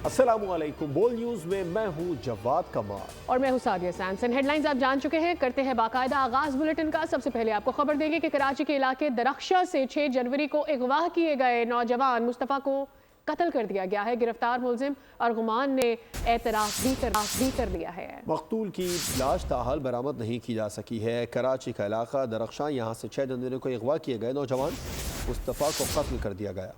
अस्सलामु अलैकुम। बोल न्यूज में मैं हूँ जवाद कमाल और मैं हूँ सादिया सैमसन। हेडलाइंस आप जान चुके हैं, करते हैं बाकायदा आगाज बुलेटिन का। सबसे पहले आपको खबर देंगे कि कराची के इलाके दरख्शा से 6 जनवरी को अगवा किए गए नौजवान मुस्तफ़ा को कत्ल कर दिया गया है। गिरफ्तार मुलजिम अरगुमान ने एतराफ़ भी कर लिया है। मकतूल की लाश ताहाल बरामद नहीं की जा सकी है। कराची का इलाका दरख्शा, यहाँ से 6 जनवरी को अगवा किए गए नौजवान मुस्तफ़ा को कत्ल कर दिया गया।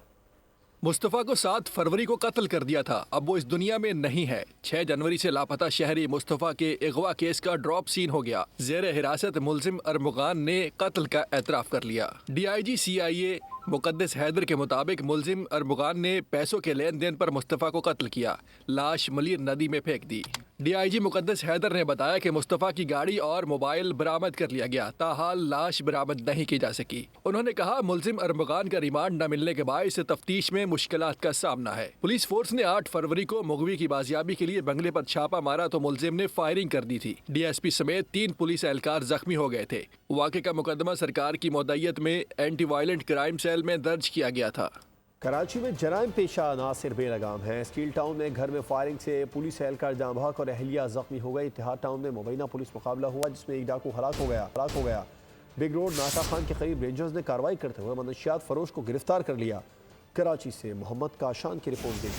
मुस्तफ़ा को 7 फरवरी को कत्ल कर दिया था, अब वो इस दुनिया में नहीं है। 6 जनवरी से लापता शहरी मुस्तफ़ा के अगवा केस का ड्रॉप सीन हो गया। ज़ेर हिरासत मुलजिम अरमुगान ने कत्ल का एतराफ़ कर लिया। DIG CIA मुकद्दस हैदर के मुताबिक मुलजिम अरमुगान ने पैसों के लेन देन पर मुस्तफ़ा को कत्ल किया, लाश मलीर नदी में फेंक दी। DIG मुकद्दस हैदर ने बताया कि मुस्तफ़ा की गाड़ी और मोबाइल बरामद कर लिया गया, ताहाल लाश बरामद नहीं की जा सकी। उन्होंने कहा मुलजिम अरमुगान का रिमांड न मिलने के बायस तफ्तीश में मुश्किलात का सामना है। पुलिस फोर्स ने 8 फरवरी को मुगवी की बाजियाबी के लिए बंगले पर छापा मारा तो मुलजिम ने फायरिंग कर दी थी। DSP समेत 3 पुलिस एहलकार जख्मी हो गए थे। वाक़े का मुकदमा सरकार की मौदयत में एंटी वायलेंट क्राइम सेल में दर्ज किया गया था। कराची में जराइम पेशा नासिर बेलगाम है। स्टील टाउन में घर में फायरिंग से पुलिस एहलकार जाँ बहक और अहलिया जख्मी हो गई। इत्तेहाद टाउन में मुबैना पुलिस मुकाबला हुआ जिसमें एक डाकू हलाक हो गया। बिग रोड नाटा खान के करीब रेंजर्स ने कार्रवाई करते हुए मनशियात फरोश को गिरफ्तार कर लिया। कराची से मोहम्मद काशान की रिपोर्ट दी।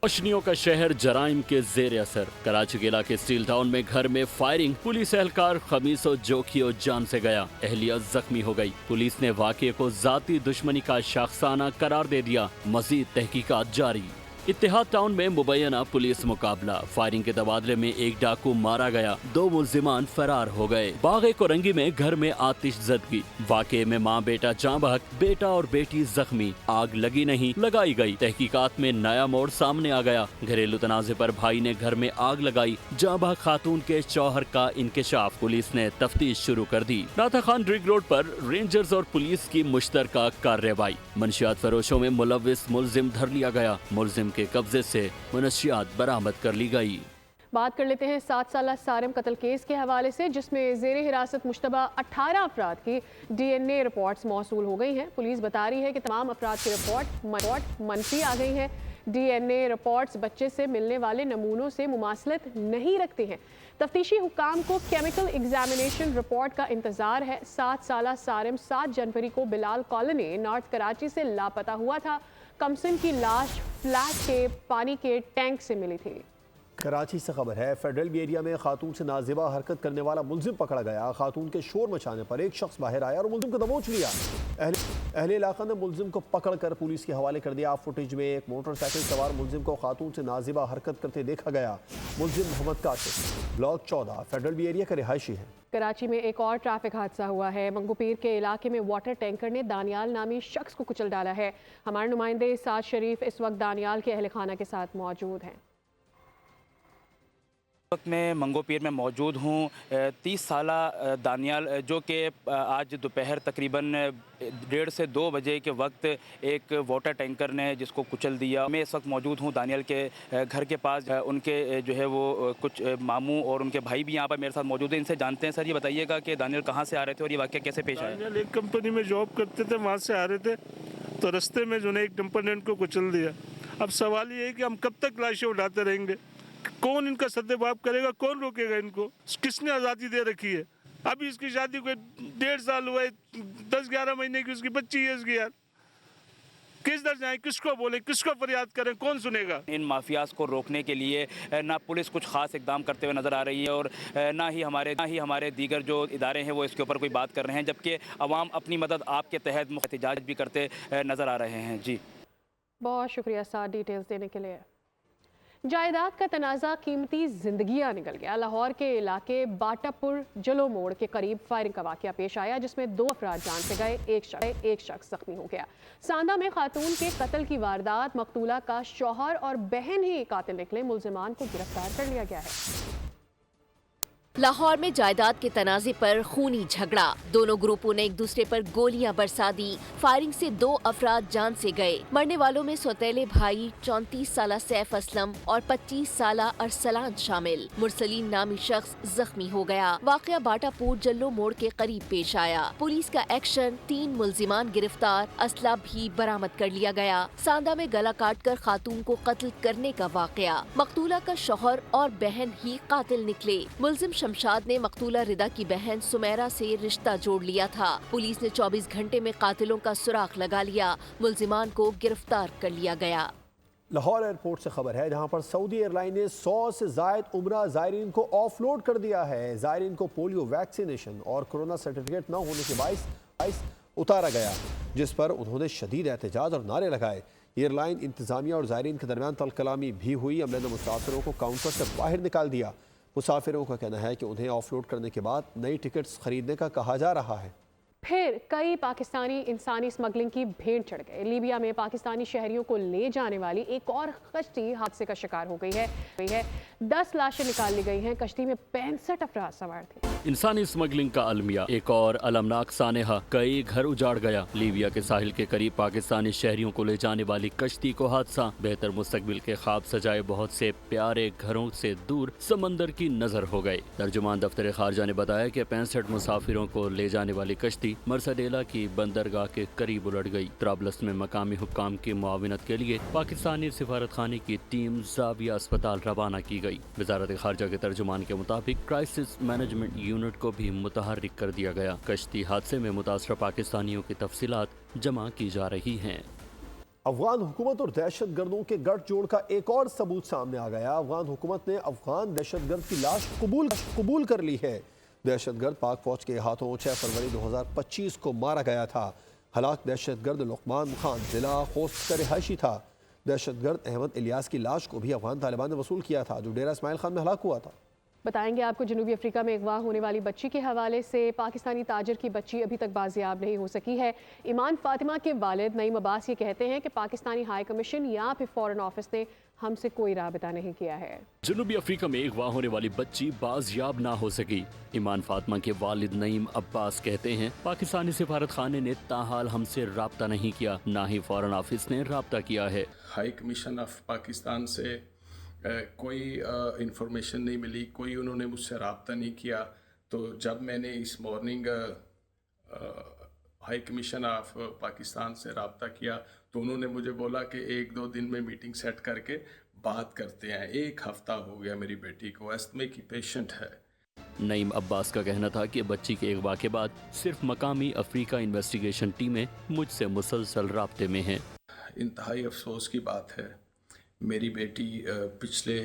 रोशनियों का शहर जराइम के जेर असर। कराची के इलाके स्टील टाउन में घर में फायरिंग, पुलिस एहलकार खमीसो जोखियो जान से गया, अहलिया जख्मी हो गई। पुलिस ने वाक़े को जाती दुश्मनी का शाखसाना करार दे दिया। मजीद तहकीकात जारी। इत्तेहाद टाउन में मुबैना पुलिस मुकाबला, फायरिंग के तबादले में एक डाकू मारा गया, 2 मुल्जिमान फरार हो गए। बागे कोरंगी में घर में आतिश ज़दगी, वाक़े में माँ बेटा जाँ बहक, बेटा और बेटी जख्मी। आग लगी नहीं, लगाई गई। तहकीकात में नया मोड़ सामने आ गया। घरेलू तनाज़े पर भाई ने घर में आग लगाई, जाँ बहक खातून के शौहर का इंकशाफ। पुलिस ने तफ्तीश शुरू कर दी। नाता खान रिग रोड पर रेंजर्स और पुलिस की मुश्तरका कार्रवाई। मनशियात फरोशों में मुलविस मुलजिम धर लिया गया। मुलजिम के कब्जे से मनशियात बरामद कर ली गई। बात कर लेते हैं 7 साला सारिम कत्ल केस के हवाले से, जिसमें जेर हिरासत मुश्तबा 18 अफराद की DNA रिपोर्ट्स मौसूल हो गई हैं। पुलिस बता रही है कि तमाम अफराद की रिपोर्ट मनफी आ गई हैं। DNA रिपोर्ट्स बच्चे से मिलने वाले नमूनों से मुमासलत नहीं रखती हैं। तफ्तीशी हुकाम को केमिकल एग्जामिनेशन रिपोर्ट का इंतजार है। 7 साला सारिम 7 जनवरी को बिलाल कॉलोनी नॉर्थ कराची से लापता हुआ था। कमसन की लाश फ्लैट के पानी के टैंक से मिली थी। कराची से खबर है, फेडरल बी एरिया में खातून से नाजिबा हरकत करने वाला मुलजिम पकड़ा गया। खातून के शोर मचाने पर एक शख्स बाहर आया और मुलजिम को दबोच लिया। अहले इलाका ने मुलजिम को पकड़कर पुलिस के हवाले कर दिया। फुटेज में एक मोटरसाइकिल सवार मुलजिम को खातून से नाजिबा हरकत करते देखा गया। मुलजिम Mohammad Kashif, block 14 federal B area का रिहायशी है। कराची में एक और ट्रैफिक हादसा हुआ है। मंगोपीर के इलाके में वाटर टैंकर ने दानियाल नामी शख्स को कुचल डाला है। हमारे नुमाइंदे साद शरीफ इस वक्त दानियाल के अहल खाना के साथ मौजूद हैं। वक्त मैं मंगोपीर में मौजूद हूँ। 30 साला दानियाल जो कि आज दोपहर तकरीबन 1:30 से 2 बजे के वक्त एक वाटर टैंकर ने जिसको कुचल दिया। मैं इस वक्त मौजूद हूँ दानियाल के घर के पास। उनके जो है वो कुछ मामू और उनके भाई भी यहाँ पर मेरे साथ मौजूद हैं। इनसे जानते हैं। सर ये बताइएगा कि दानियाल कहाँ से आ रहे थे और ये वाक़या कैसे पेश आया? दानियाल एक कंपनी में जॉब करते थे, वहाँ से आ रहे थे तो रास्ते में जो है एक डंपर ने इनको कुचल दिया। अब सवाल ये है कि हम कब तक लाशें उठाते रहेंगे? कौन इनका सद्देबाब करेगा? कौन रोकेगा इनको? किसने आज़ादी दे रखी है? अभी इसकी शादी को 1.5 साल हुआ है, 10-11 महीने की उसकी बच्ची है इसकी। यार किस दर जाएं, किसको बोले, किसको फरियाद करें, कौन सुनेगा? इन माफियाज को रोकने के लिए ना पुलिस कुछ खास इकदाम करते हुए नज़र आ रही है और ना ही हमारे दीगर जो इदारे हैं वो इसके ऊपर कोई बात कर रहे हैं, जबकि अवाम अपनी मदद आपके तहत एहतजाज भी करते नज़र आ रहे हैं। जी बहुत शुक्रिया साथ डिटेल्स देने के लिए। जायदाद का तनाज़ा कीमती जिंदगियां निकल गया। लाहौर के इलाके बाटापुर जलो मोड़ के करीब फायरिंग का वाकया पेश आया, जिसमें 2 अफराद जान से गए, एक शख्स जख्मी हो गया। सांदा में खातून के कत्ल की वारदात, मकतूला का शौहर और बहन ही कातिल निकले। मुल्जिमान को गिरफ्तार कर लिया गया है। लाहौर में जायदाद के तनाज़े पर खूनी झगड़ा, दोनों ग्रुपों ने एक दूसरे पर गोलियां बरसा दी। फायरिंग से 2 अफराद जान से गए। मरने वालों में सौतेले भाई 34 साला सैफ असलम और 25 साला अरसलान शामिल। मुरसलीन नामी शख्स जख्मी हो गया। वाकया बाटापुर जल्लो मोड़ के करीब पेश आया। पुलिस का एक्शन, 3 मुल्जिमान गिरफ्तार, असला भी बरामद कर लिया गया। सांदा में गला काट कर खातून को कत्ल करने का वाकया, मकतूला का शौहर और बहन ही कातिल निकले। मुल्जिम शमशाद ने मकतूला रिदा की बहन सुमेरा से रिश्ता जोड़ लिया था। पुलिस ने 24 घंटे में कातिलों का सुराग लगा लिया। मुल्जिमान को गिरफ्तार कर लिया गया। लाहौर एयरपोर्ट से खबर है, जहां पर सऊदी एयरलाइन ने 100 से जायद उम्रा ज़ायरीन को ऑफलोड कर दिया है। ज़ायरीन को पोलियो वैक्सीनेशन और कोरोना सर्टिफिकेट न होने के बाइस उतारा गया, जिस पर उन्होंने शदीद एहतजाज और नारे लगाए। एयरलाइन इंतजामिया और ज़ायरीन के दरमियान तल कलामी भी हुई। अमले ने मुसाफिरों को काउंटर से बाहर निकाल दिया। मुसाफिरों का कहना है कि उन्हें ऑफलोड करने के बाद नई टिकट्स खरीदने का कहा जा रहा है। फिर कई पाकिस्तानी इंसानी स्मगलिंग की भेंट चढ़ गए। लीबिया में पाकिस्तानी शहरियों को ले जाने वाली एक और कश्ती हादसे का शिकार हो गई है। 10 लाशें निकाल ली गई हैं। कश्ती में 65 अफराद सवार थे। इंसानी स्मगलिंग का अलमिया, एक और अलमनाक सानेहा, कई घर उजाड़ गया। लीबिया के साहिल के करीब पाकिस्तानी शहरियों को ले जाने वाली कश्ती को हादसा। बेहतर मुस्तकबिल के ख्वाब सजाए बहुत से प्यारे घरों से दूर समंदर की नजर हो गए। तर्जुमान दफ्तर खारजा ने बताया कि 65 मुसाफिरों को ले जाने वाली कश्ती मरसडेला की बंदरगाह के करीब उलट गई। त्राबलस में मकामी हुक्काम की मुआविनत के लिए पाकिस्तानी सिफारत खाने की टीम जाविया अस्पताल रवाना की गई। वजारत खारजा के तर्जुमान के मुताबिक क्राइसिस मैनेजमेंट यूनिट को भी मुतहर्रिक कर दिया गया। कश्ती हादसे में मुतासरा पाकिस्तानियों की तफसीलात जमा की जा रही हैं। अफगान हुकूमत और दहशत गर्दों के गठजोड़ का एक और सबूत सामने आ गया। अफगान हुकूमत ने अफगान दहशत गर्द की लाश कबूल कर ली है। दहशत गर्द पाक फौज के हाथों 6 फरवरी 2025 को मारा गया था। हलाक दहशत गर्द लुकमान खान जिला खोस्त का रिहायशी था। दहशत गर्द अहमद इलियास की लाश को भी अफगान तालिबान ने वसूल किया था, जो डेरा इस्माइल खान में हलाक हुआ था। बताएंगे आपको जनूबी अफ्रीका में अगवा होने वाली बच्ची के हवाले से। पाकिस्तानी ताजिर की बच्ची अभी तक बाजियाब नहीं हो सकी है। ईमान फातिमा के वालिद नईम अब्बास ये कहते हैं कि पाकिस्तानी हाई कमीशन या फिर फॉरेन ऑफिस ने हमसे कोई राबिता नहीं किया है। जनूबी अफ्रीका में अगवा होने वाली बच्ची बाजियाब ना हो सकी। ईमान फातिमा के वालिद नईम अब्बास कहते हैं इंसानी सिफारत खाने ने ताहाल हमसे राब्ता नहीं किया, ना ही फॉरेन ऑफिस ने राब्ता किया है। हाई कमीशन ऑफ पाकिस्तान से कोई इंफॉर्मेशन नहीं मिली, कोई उन्होंने मुझसे रब्ता नहीं किया। तो जब मैंने इस morning high commission of Pakistan से रब्ता किया तो उन्होंने मुझे बोला कि 1-2 दिन में मीटिंग सेट करके बात करते हैं। 1 हफ्ता हो गया मेरी बेटी को, अस्थमे की पेशेंट है। नईम अब्बास का कहना था कि बच्ची के अगवा के बाद सिर्फ मकामी अफ्रीका इन्वेस्टिगेशन टीमें मुझसे मुसलसल राब्ते में हैं। इंतहाई अफसोस की बात है, मेरी बेटी पिछले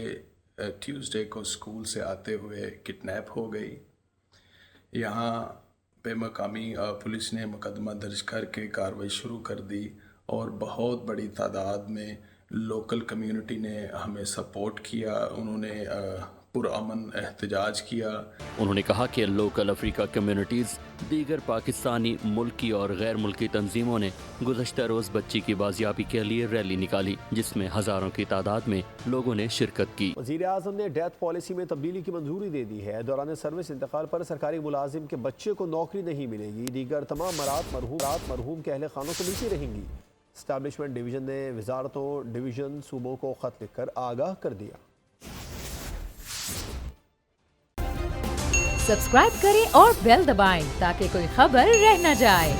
ट्यूसडे को स्कूल से आते हुए किडनैप हो गई। यहाँ पे मकामी पुलिस ने मुकदमा दर्ज करके कार्रवाई शुरू कर दी और बहुत बड़ी तादाद में लोकल कम्युनिटी ने हमें सपोर्ट किया। उन्होंने पुरअमन एहतजाज किया। उन्होंने कहा कि लोकल अफ्रीका कम्युनिटीज़, दीगर पाकिस्तानी मुल्की और गैर मुल्की तंजीमों ने गुज़श्ता रोज़ बच्ची की बाजियाबी के लिए रैली निकाली, जिसमें हज़ारों की तादाद में लोगों ने शिरकत की। वज़ीर-ए-आज़म ने डेथ पॉलिसी में तब्दीली की मंजूरी दे दी है। दौरान सर्विस इंतकाल पर सरकारी मुलाजिम के बच्चे को नौकरी नहीं मिलेगी। दीगर तमाम मरात मरहूम के अहले खानों को मिलती रहेंगी। एस्टैब्लिशमेंट डिवीज़न ने वजारतों डिवीज़न सूबों को ख़त लिखकर आगाह कर दिया। सब्सक्राइब करें और बेल दबाएं ताकि कोई खबर रह न जाए।